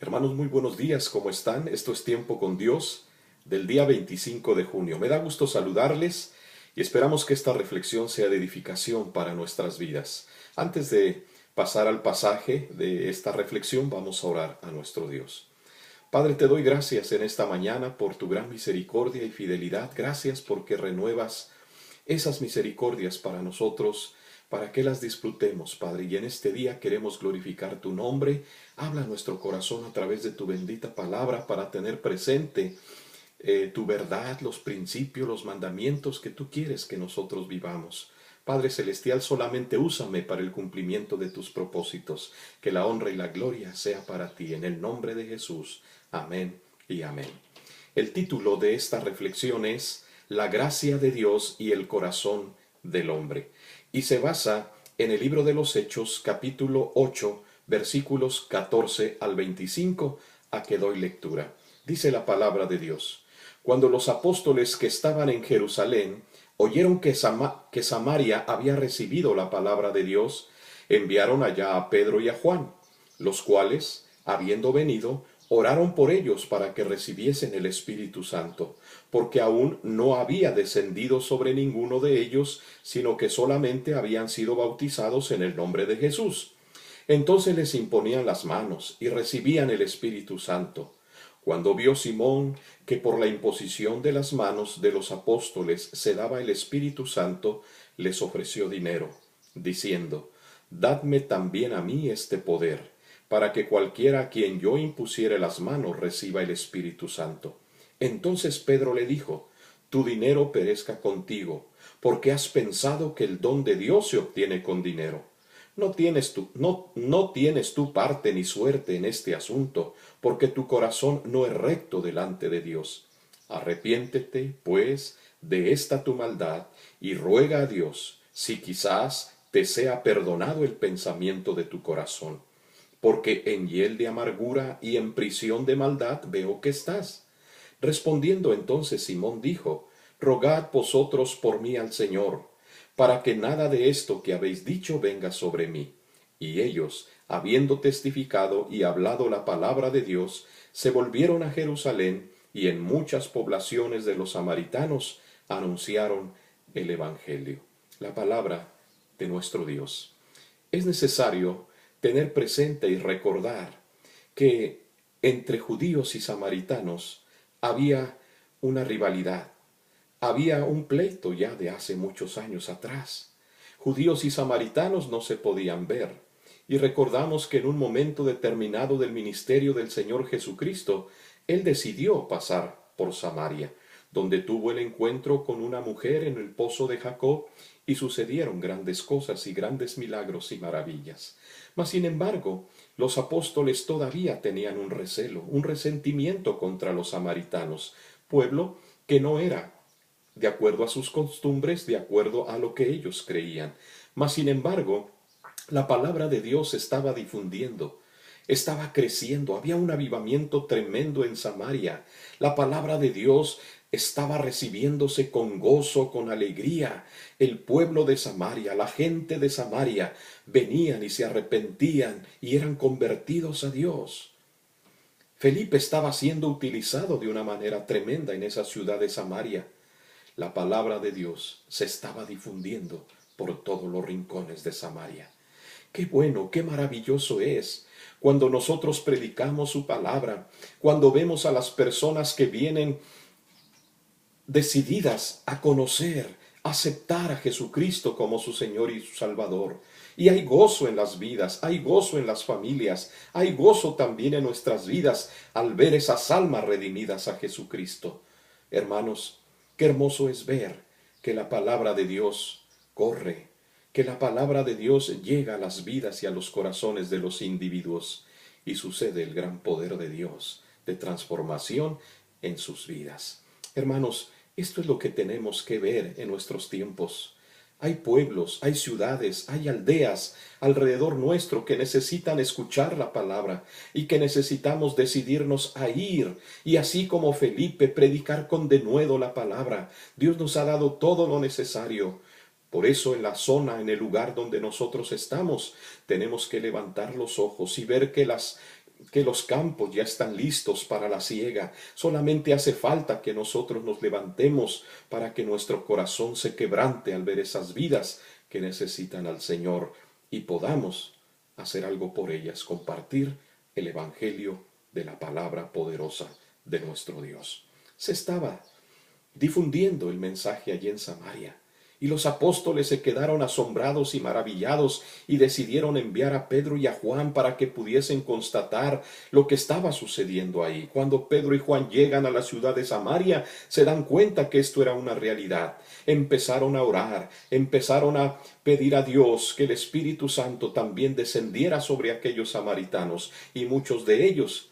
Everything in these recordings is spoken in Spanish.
Hermanos, muy buenos días, ¿cómo están? Esto es Tiempo con Dios del día 25 de junio. Me da gusto saludarles y esperamos que esta reflexión sea de edificación para nuestras vidas. Antes de pasar al pasaje de esta reflexión, vamos a orar a nuestro Dios. Padre, te doy gracias en esta mañana por tu gran misericordia y fidelidad. Gracias porque renuevas esas misericordias para nosotros, para que las disfrutemos, Padre. Y en este día queremos glorificar tu nombre. Habla a nuestro corazón a través de tu bendita palabra para tener presente tu verdad, los principios, los mandamientos que tú quieres que nosotros vivamos. Padre Celestial, solamente úsame para el cumplimiento de tus propósitos. Que la honra y la gloria sea para ti. En el nombre de Jesús. Amén y amén. El título de esta reflexión es La gracia de Dios y el corazón del hombre, y se basa en el libro de los Hechos, capítulo 8, versículos 14 al 25, a que doy lectura. Dice la palabra de Dios: Cuando los apóstoles que estaban en Jerusalén oyeron que Samaria había recibido la palabra de Dios, enviaron allá a Pedro y a Juan, los cuales, habiendo venido, oraron por ellos para que recibiesen el Espíritu Santo, porque aún no había descendido sobre ninguno de ellos, sino que solamente habían sido bautizados en el nombre de Jesús. Entonces les imponían las manos y recibían el Espíritu Santo. Cuando vio Simón que por la imposición de las manos de los apóstoles se daba el Espíritu Santo, les ofreció dinero, diciendo: Dadme también a mí este poder, para que cualquiera a quien yo impusiere las manos reciba el Espíritu Santo. Entonces Pedro le dijo: Tu dinero perezca contigo, porque has pensado que el don de Dios se obtiene con dinero. No tienes tú parte ni suerte en este asunto, porque tu corazón no es recto delante de Dios. Arrepiéntete, pues, de esta tu maldad, y ruega a Dios, si quizás te sea perdonado el pensamiento de tu corazón, porque en hiel de amargura y en prisión de maldad veo que estás. Respondiendo entonces Simón dijo: Rogad vosotros por mí al Señor, para que nada de esto que habéis dicho venga sobre mí. Y ellos, habiendo testificado y hablado la palabra de Dios, se volvieron a Jerusalén, y en muchas poblaciones de los samaritanos anunciaron el Evangelio. La palabra de nuestro Dios. Es necesario tener presente y recordar que entre judíos y samaritanos había una rivalidad, había un pleito ya de hace muchos años atrás. Judíos y samaritanos no se podían ver, y recordamos que en un momento determinado del ministerio del Señor Jesucristo, Él decidió pasar por Samaria, donde tuvo el encuentro con una mujer en el pozo de Jacob, y sucedieron grandes cosas y grandes milagros y maravillas. Mas sin embargo, los apóstoles todavía tenían un recelo, un resentimiento contra los samaritanos, pueblo que no era de acuerdo a sus costumbres, de acuerdo a lo que ellos creían. Mas sin embargo, la palabra de Dios estaba difundiendo, estaba creciendo, había un avivamiento tremendo en Samaria. La palabra de Dios estaba recibiéndose con gozo, con alegría. El pueblo de Samaria, la gente de Samaria, venían y se arrepentían y eran convertidos a Dios. Felipe estaba siendo utilizado de una manera tremenda en esa ciudad de Samaria. La palabra de Dios se estaba difundiendo por todos los rincones de Samaria. Qué bueno, qué maravilloso es cuando nosotros predicamos su palabra, cuando vemos a las personas que vienen decididas a conocer, a aceptar a Jesucristo como su Señor y su Salvador. Y hay gozo en las vidas, hay gozo en las familias, hay gozo también en nuestras vidas al ver esas almas redimidas a Jesucristo. Hermanos, qué hermoso es ver que la palabra de Dios corre, que la palabra de Dios llega a las vidas y a los corazones de los individuos, y sucede el gran poder de Dios de transformación en sus vidas. Hermanos, esto es lo que tenemos que ver en nuestros tiempos. Hay pueblos, hay ciudades, hay aldeas alrededor nuestro que necesitan escuchar la palabra y que necesitamos decidirnos a ir y así como Felipe predicar con denuedo la palabra. Dios nos ha dado todo lo necesario. Por eso en la zona, en el lugar donde nosotros estamos, tenemos que levantar los ojos y ver que los campos ya están listos para la siega. Solamente hace falta que nosotros nos levantemos para que nuestro corazón se quebrante al ver esas vidas que necesitan al Señor y podamos hacer algo por ellas, compartir el evangelio de la palabra poderosa de nuestro Dios. Se estaba difundiendo el mensaje allí en Samaria. Y los apóstoles se quedaron asombrados y maravillados y decidieron enviar a Pedro y a Juan para que pudiesen constatar lo que estaba sucediendo ahí. Cuando Pedro y Juan llegan a la ciudad de Samaria, se dan cuenta que esto era una realidad. Empezaron a orar, empezaron a pedir a Dios que el Espíritu Santo también descendiera sobre aquellos samaritanos, y muchos de ellos,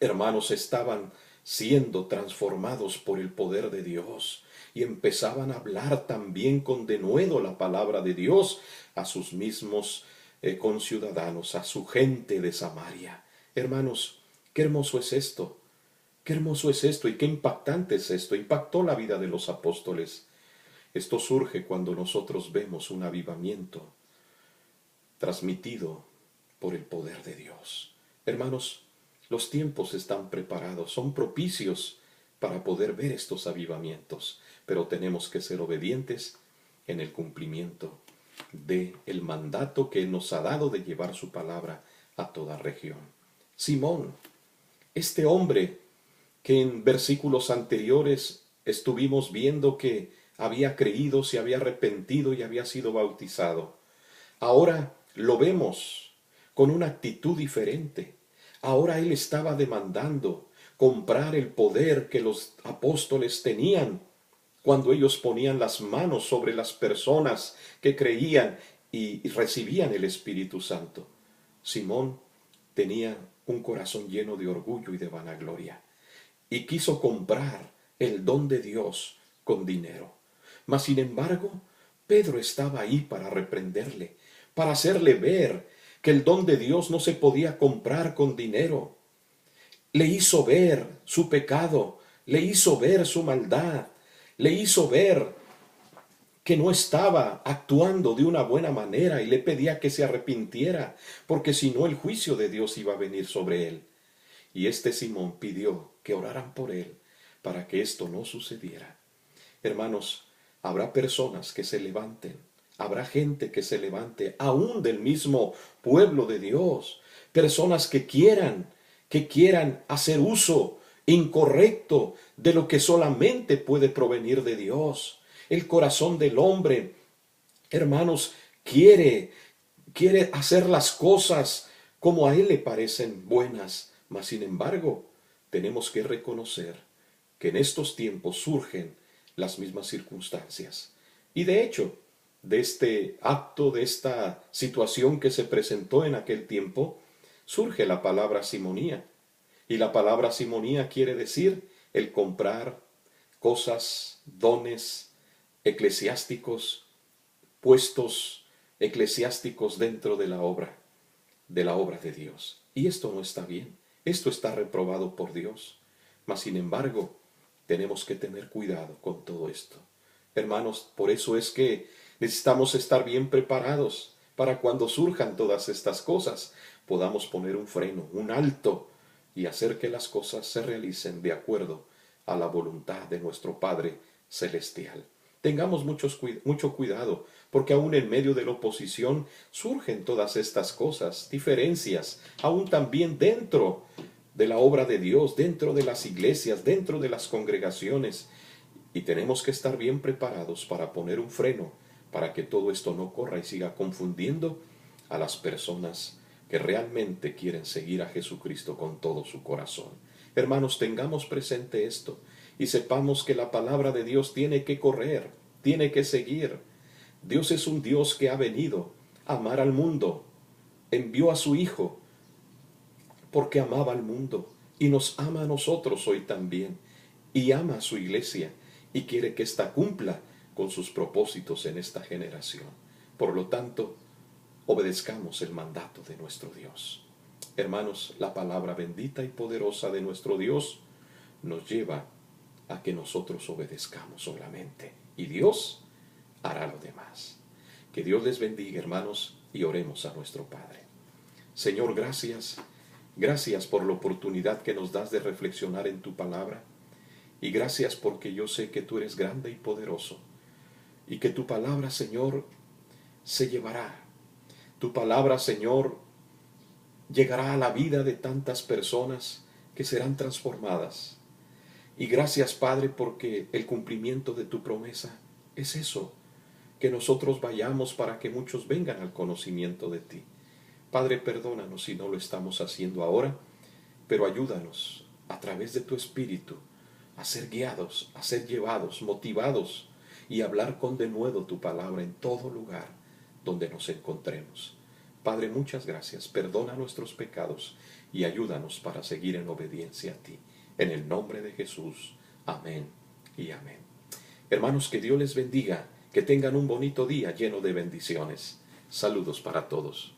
hermanos, estaban siendo transformados por el poder de Dios y empezaban a hablar también con denuedo la palabra de Dios a sus mismos conciudadanos, a su gente de Samaria. Hermanos, qué hermoso es esto, qué hermoso es esto y qué impactante es esto. Impactó la vida de los apóstoles. Esto surge cuando nosotros vemos un avivamiento transmitido por el poder de Dios. Hermanos, los tiempos están preparados, son propicios para poder ver estos avivamientos, pero tenemos que ser obedientes en el cumplimiento del mandato que Él nos ha dado de llevar su palabra a toda región. Simón, este hombre que en versículos anteriores estuvimos viendo que había creído, se había arrepentido y había sido bautizado, ahora lo vemos con una actitud diferente. Ahora él estaba demandando comprar el poder que los apóstoles tenían cuando ellos ponían las manos sobre las personas que creían y recibían el Espíritu Santo. Simón tenía un corazón lleno de orgullo y de vanagloria y quiso comprar el don de Dios con dinero. Mas sin embargo, Pedro estaba ahí para reprenderle, para hacerle ver que el don de Dios no se podía comprar con dinero. Le hizo ver su pecado, le hizo ver su maldad, le hizo ver que no estaba actuando de una buena manera y le pedía que se arrepintiera, porque si no el juicio de Dios iba a venir sobre él. Y este Simón pidió que oraran por él para que esto no sucediera. Hermanos, habrá personas que se levanten, habrá gente que se levante, aún del mismo pueblo de Dios, personas que quieran hacer uso incorrecto de lo que solamente puede provenir de Dios. El corazón del hombre, hermanos, quiere hacer las cosas como a él le parecen buenas, mas sin embargo, tenemos que reconocer que en estos tiempos surgen las mismas circunstancias. Y de hecho, de este acto, de esta situación que se presentó en aquel tiempo, surge la palabra simonía. Y la palabra simonía quiere decir el comprar cosas, dones eclesiásticos, puestos eclesiásticos dentro de la obra de Dios. Y esto no está bien, esto está reprobado por Dios. Mas sin embargo, tenemos que tener cuidado con todo esto. Hermanos, por eso es que necesitamos estar bien preparados para cuando surjan todas estas cosas, podamos poner un freno, un alto, y hacer que las cosas se realicen de acuerdo a la voluntad de nuestro Padre Celestial. Tengamos mucho cuidado, porque aún en medio de la oposición surgen todas estas cosas, diferencias, aún también dentro de la obra de Dios, dentro de las iglesias, dentro de las congregaciones. Y tenemos que estar bien preparados para poner un freno, para que todo esto no corra y siga confundiendo a las personas que realmente quieren seguir a Jesucristo con todo su corazón. Hermanos, tengamos presente esto y sepamos que la palabra de Dios tiene que correr, tiene que seguir. Dios es un Dios que ha venido a amar al mundo. Envió a su Hijo porque amaba al mundo y nos ama a nosotros hoy también. Y ama a su iglesia y quiere que ésta cumpla con sus propósitos en esta generación. Por lo tanto, obedezcamos el mandato de nuestro Dios. Hermanos, la palabra bendita y poderosa de nuestro Dios nos lleva a que nosotros obedezcamos solamente. Y Dios hará lo demás. Que Dios les bendiga, hermanos, y oremos a nuestro Padre. Señor, gracias Gracias por la oportunidad que nos das de reflexionar en tu palabra. Y gracias porque yo sé que tú eres grande y poderoso. Y que tu palabra, Señor, se llevará. Tu palabra, Señor, llegará a la vida de tantas personas que serán transformadas. Y gracias, Padre, porque el cumplimiento de tu promesa es eso, que nosotros vayamos para que muchos vengan al conocimiento de ti. Padre, perdónanos si no lo estamos haciendo ahora, pero ayúdanos a través de tu Espíritu a ser guiados, a ser llevados, motivados y hablar con denuedo tu palabra en todo lugar donde nos encontremos. Padre, muchas gracias. Perdona nuestros pecados y ayúdanos para seguir en obediencia a ti. En el nombre de Jesús. Amén y amén. Hermanos, que Dios les bendiga, que tengan un bonito día lleno de bendiciones. Saludos para todos.